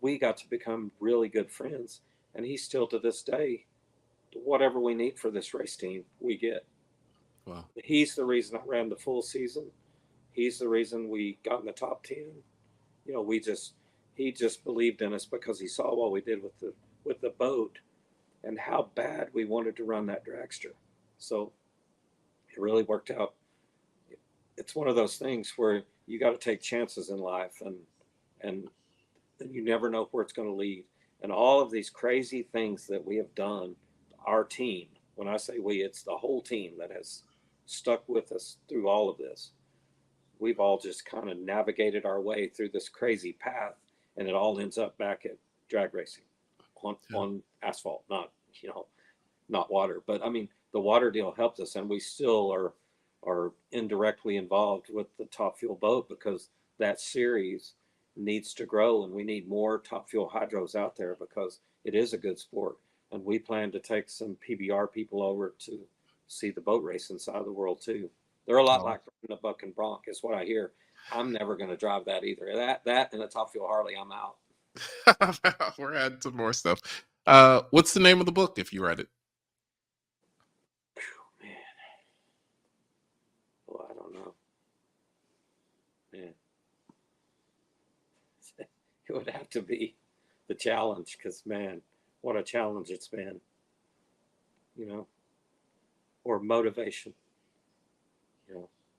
We got to become really good friends, and he's still to this day. Whatever we need for this race team, we get. Wow. He's the reason I ran the full season. He's the reason we got in the top 10. He just believed in us because he saw what we did with the boat and how bad we wanted to run that dragster. So it really worked out. It's one of those things where you got to take chances in life, and you never know where it's going to lead. And all of these crazy things that we have done, our team, when I say we, it's the whole team that has stuck with us through all of this. we've all just kind of navigated our way through this crazy path, and it all ends up back at drag racing on asphalt, not, not water. But I mean, the water deal helped us, and we still are indirectly involved with the Top Fuel boat because that series needs to grow, and we need more Top Fuel hydros out there because it is a good sport. And we plan to take some PBR people over to see the boat racing side of the world too. They're a lot Oh. like the Buck and Bronc, is what I hear. I'm never going to drive that either. That and a Top Fuel Harley, I'm out. We're adding some more stuff. What's the name of the book if you read it? Man, well, I don't know. Man, it would have to be The Challenge, because man, what a challenge it's been. Or Motivation.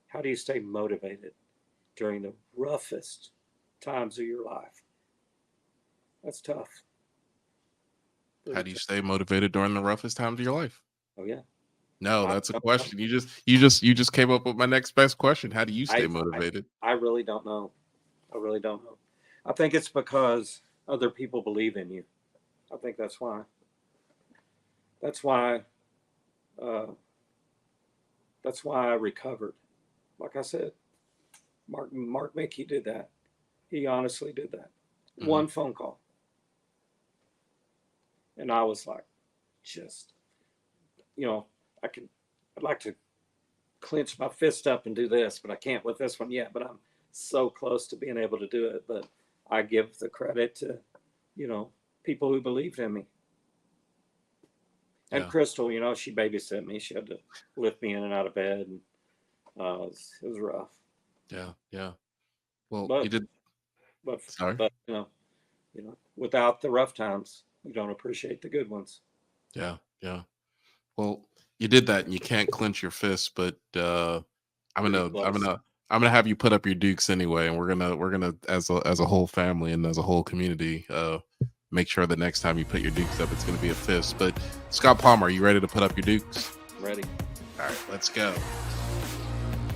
How do you stay motivated during the roughest times of your life? That's tough. How do you stay motivated during the roughest times of your life? Oh yeah. No, that's a question. You just came up with my next best question. How do you stay motivated? I really don't know. I really don't know. I think it's because other people believe in you. I think that's why. That's why. Uh, that's why I recovered. Like I said, Mark Mickey did that. He honestly did that. Mhm. One phone call, and I was like, just, I'd like to clench my fist up and do this, but I can't with this one yet. But I'm so close to being able to do it. But I give the credit to, people who believed in me. And Yeah. Crystal, she babysit me. She had to lift me in and out of bed, and it was rough. Yeah. Well, But you did. but Sorry. but without the rough times, we don't appreciate the good ones. Yeah. Well, you did that, and you can't clench your fist, but I'm Pretty gonna I'm close. gonna I'm gonna have you put up your dukes anyway, and we're gonna as a whole family and as a whole community make sure the next time you put your dukes up, it's gonna be a fist. But Scott Palmer, are you ready to put up your dukes? I'm ready. All right, let's go.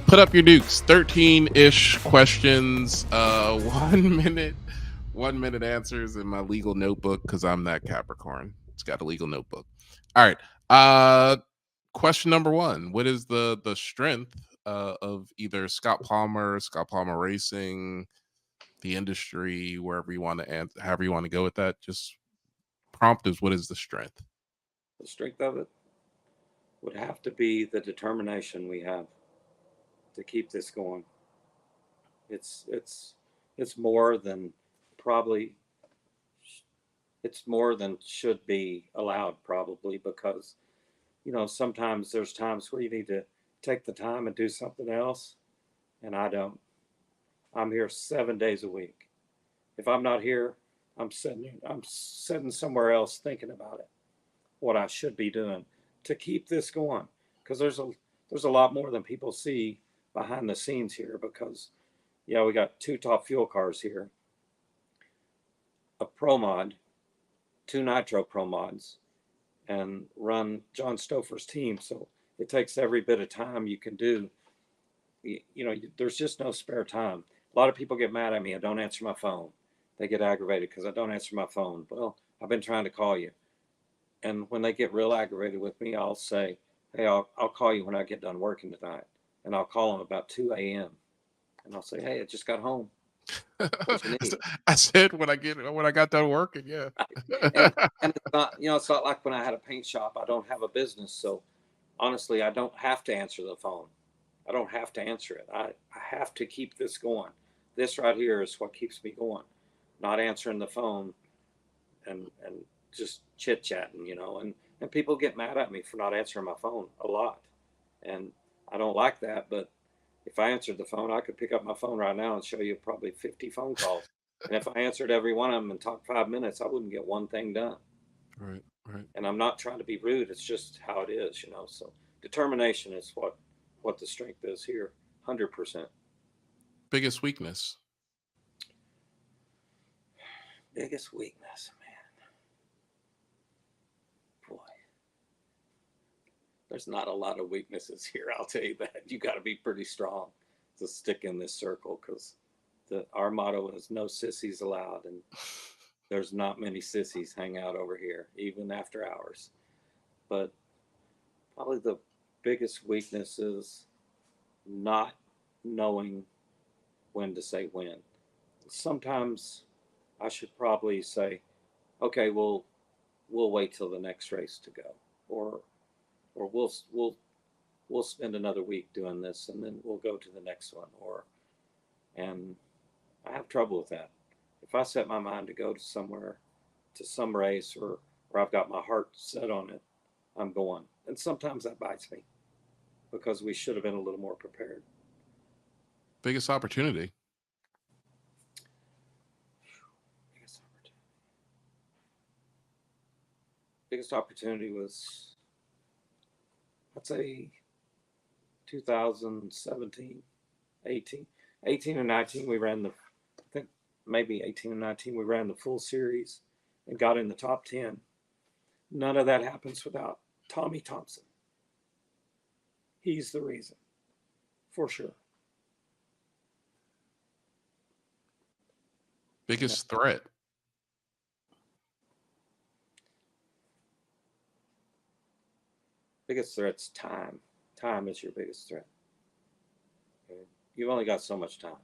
Put up your dukes. 13-ish questions. 1 minute answers in my legal notebook because I'm that Capricorn. It's got a legal notebook. All right. Question number one: what is the strength of either Scott Palmer Racing, the industry, wherever you want to answer, however you want to go with that? Just prompt is, what is the strength? The strength of it would have to be the determination we have to keep this going. It's more than probably it's more than should be allowed, probably, because sometimes there's times where you need to take the time and do something else, and I don't. I'm here 7 days a week. If I'm not here, I'm sitting somewhere else thinking about it, what I should be doing to keep this going, because there's a lot more than people see behind the scenes here. Because we got two Top Fuel cars here, a Pro Mod, two Nitro Pro Mods, and run John Stouffer's team. So it takes every bit of time you can do. There's just no spare time. A lot of people get mad at me. I don't answer my phone. They get aggravated because I don't answer my phone. Well, I've been trying to call you. And when they get real aggravated with me, I'll say, hey, I'll call you when I get done working tonight. And I'll call them about 2 a.m. And I'll say, hey, I just got home. What you need? I said when I got done working, yeah. and it's not like when I had a paint shop. I don't have a business. So honestly, I don't have to answer the phone. I don't have to answer it. I have to keep this going. This right here is what keeps me going. Not answering the phone and just chit chatting, and people get mad at me for not answering my phone a lot. And I don't like that, but if I answered the phone, I could pick up my phone right now and show you probably 50 phone calls. And if I answered every one of them and talked 5 minutes, I wouldn't get one thing done. Right. And I'm not trying to be rude. It's just how it is, So determination is what the strength is here. 100%. Biggest weakness. Biggest weakness, man. Boy, there's not a lot of weaknesses here. I'll tell you that. You got to be pretty strong. to stick in this circle, because our motto is no sissies allowed, and there's not many sissies hang out over here, even after hours. But probably the biggest weakness is not knowing when to say when. Sometimes I should probably say, okay, we'll wait till the next race to go, or we'll spend another week doing this, and then we'll go to the next one. And I have trouble with that. If I set my mind to go to somewhere, to some race, or I've got my heart set on it, I'm going. And sometimes that bites me, because we should have been a little more prepared. Biggest opportunity. Biggest opportunity was, I'd say, 2017, 18 and 19. We ran I think maybe 18 and 19, we ran the full series and got in the top 10. None of that happens without Tommy Thompson. He's the reason, for sure. Biggest threat. Biggest threat's time. Time is your biggest threat. You've only got so much time.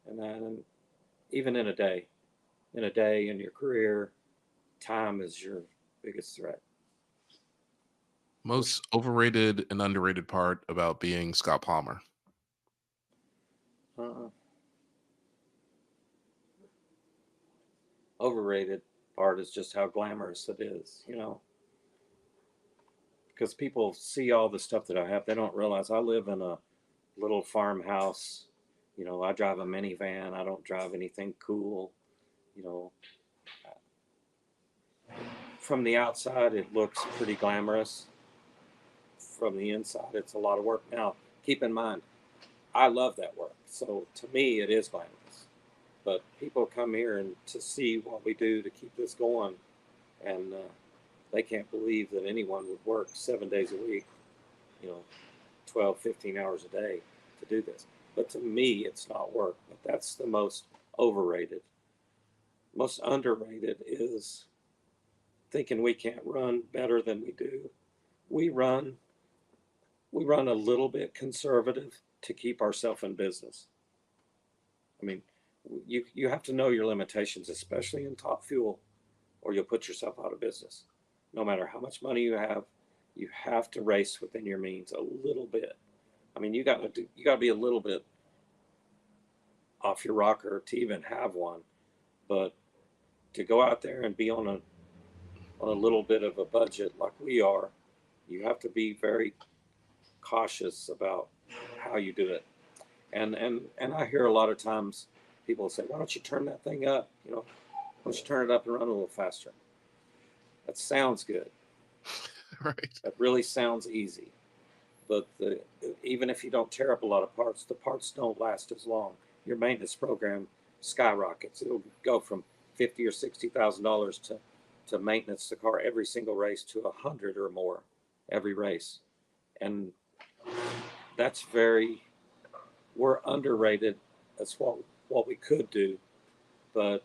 And then, even in a day, in your career, time is your biggest threat. Most overrated and underrated part about being Scott Palmer. Overrated part is just how glamorous it is, because people see all the stuff that I have. They don't realize I live in a little farmhouse. I drive a minivan. I don't drive anything cool. From the outside, it looks pretty glamorous. From the inside, it's a lot of work. Now, keep in mind, I love that work. So to me, it is glamorous. But people come here and to see what we do to keep this going, and they can't believe that anyone would work 7 days a week, 12, 15 hours a day to do this. But to me, it's not work. But that's the most overrated. Most underrated is thinking we can't run better than we do. We run a little bit conservative to keep ourselves in business. I mean, you have to know your limitations, especially in Top Fuel, or you'll put yourself out of business. No matter how much money you have to race within your means a little bit. I mean, you got to be a little bit off your rocker to even have one. But to go out there and be on a little bit of a budget like we are, you have to be very cautious about how you do it. And I hear a lot of times people say, why don't you turn that thing up? Why don't you turn it up and run a little faster? That sounds good. Right. That really sounds easy. But even if you don't tear up a lot of parts, the parts don't last as long. Your maintenance program skyrockets. It'll go from $50,000 or $60,000 to maintenance the car every single race to $100,000 or more every race. And we're underrated. That's what we could do, but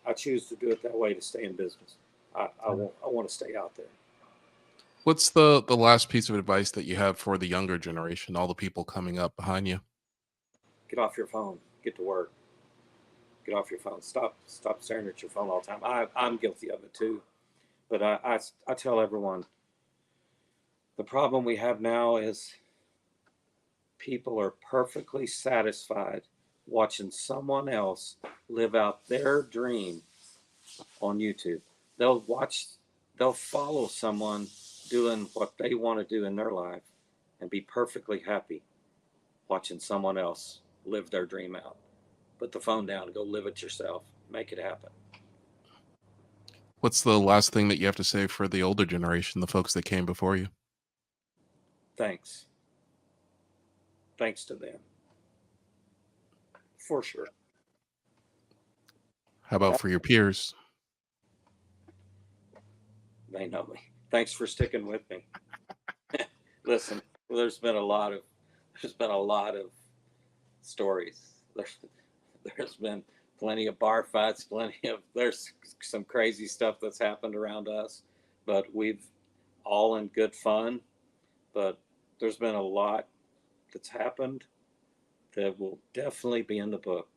I choose to do it that way to stay in business. I want to stay out there. What's the last piece of advice that you have for the younger generation, all the people coming up behind you? Get off your phone. Get to work. Get off your phone. Stop staring at your phone all the time. I'm guilty of it too. But I tell everyone, the problem we have now is people are perfectly satisfied watching someone else live out their dream on YouTube. They'll follow someone doing what they want to do in their life and be perfectly happy watching someone else live their dream out. Put the phone down and go live it yourself. Make it happen. What's the last thing that you have to say for the older generation, the folks that came before you? Thanks. Thanks to them. For sure. How about for your peers? They know me. Thanks for sticking with me. Listen, there's been a lot of stories. There's been plenty of bar fights, there's some crazy stuff that's happened around us, but we've all in good fun. But there's been a lot that's happened that will definitely be in the book.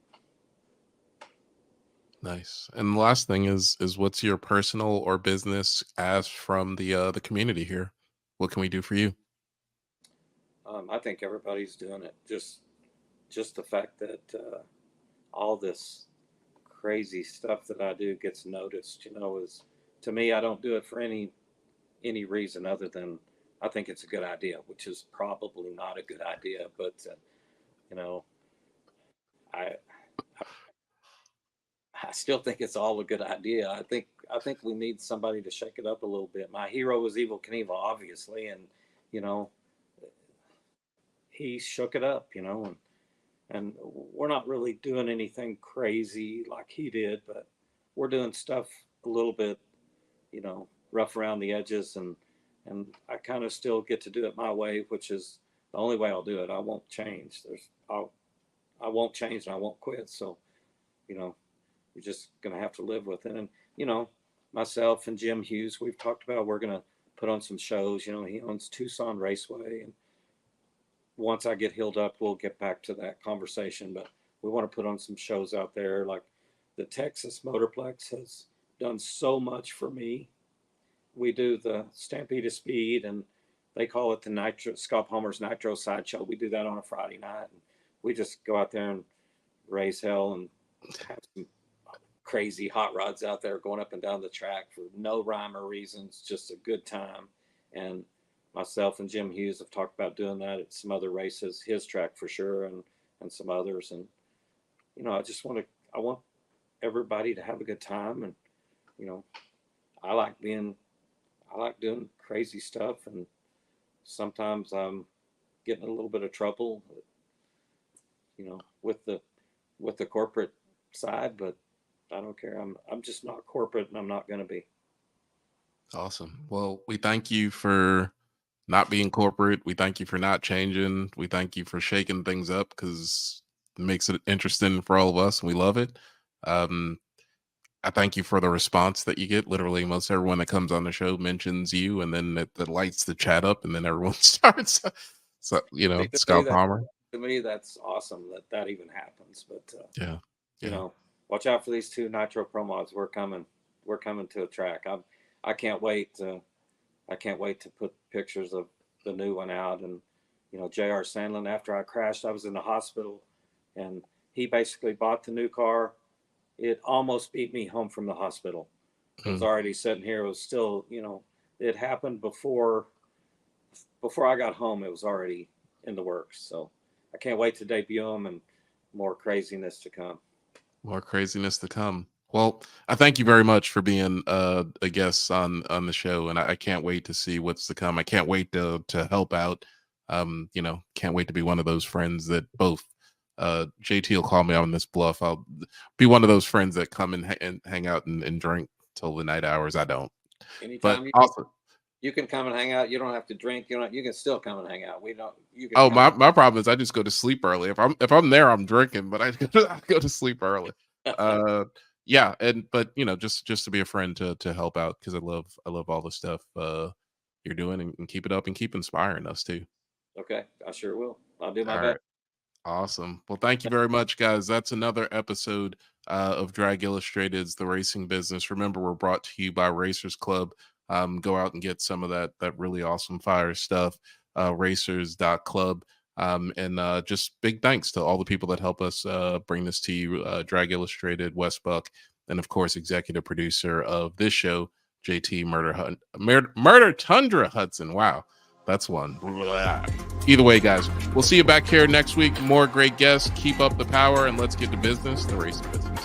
Nice. And the last thing is what's your personal or business ask from the community here? What can we do for you? I think everybody's doing it. Just the fact that all this crazy stuff that I do gets noticed, is, to me, I don't do it for any reason other than I think it's a good idea, which is probably not a good idea, but I I still think it's all a good idea. I think we need somebody to shake it up a little bit. My hero was Evel Knievel, obviously, and he shook it up, and we're not really doing anything crazy like he did, but we're doing stuff a little bit, rough around the edges, and I kind of still get to do it my way, which is the only way I'll do it. I won't change. I won't change and I won't quit. So, you're just going to have to live with it. And, myself and Jim Hughes, we've talked about, we're going to put on some shows. He owns Tucson Raceway. And once I get healed up, we'll get back to that conversation. But we want to put on some shows out there. Like the Texas Motorplex has done so much for me. We do the Stampede of Speed, and they call it the Nitro, Scott Palmer's Nitro Sideshow. We do that on a Friday night. And we just go out there and raise hell and have some crazy hot rods out there going up and down the track for no rhyme or reasons, just a good time. And myself and Jim Hughes have talked about doing that at some other races, his track for sure, and some others. And I want everybody to have a good time. And I like doing crazy stuff, and sometimes I'm getting a little bit of trouble, with the corporate side, but I don't care. I'm just not corporate, and I'm not going to be. Awesome. Well, we thank you for not being corporate. We thank you for not changing. We thank you for shaking things up, because it makes it interesting for all of us, and we love it. I thank you for the response that you get. Literally, most everyone that comes on the show mentions you, and then it lights the chat up, and then everyone starts. So, Scott Palmer. To me, that's awesome that even happens. But yeah. Watch out for these 2 Nitro Pro Mods. We're coming to a track. I can't wait to put pictures of the new one out. And J.R. Sandlin, after I crashed, I was in the hospital, and he basically bought the new car. It almost beat me home from the hospital. It was already sitting here. It was still, it happened before I got home. It was already in the works. So I can't wait to debut them, and more craziness to come. More craziness to come. Well, I thank you very much for being a guest on the show, and I can't wait to see what's to come. I can't wait to help out. Can't wait to be one of those friends that both JT will call me on this bluff. I'll be one of those friends that come and hang out and drink till the night hours. I don't. Anytime but also, you can come and hang out. You don't have to drink. You can still come and hang out. We don't. You can. Oh, my problem is I just go to sleep early. If I'm there, I'm drinking, but I go to sleep early. Yeah, but just to be a friend to help out, because I love all the stuff you're doing, and keep it up and keep inspiring us too. Okay, I sure will. I'll do my All best. right. Awesome. Well, thank you very much, guys. That's another episode of Drag Illustrated's The Racing Business. Remember, we're brought to you by Racers Club. Go out and get some of that really awesome fire stuff. Racers.club. And just big thanks to all the people that help us bring this to you. Drag Illustrated, Wes Buck, and of course, executive producer of this show, JT Murder Tundra Hudson. Wow. That's one. Either way, guys, we'll see you back here next week. More great guests. Keep up the power, and let's get to business, the racing business.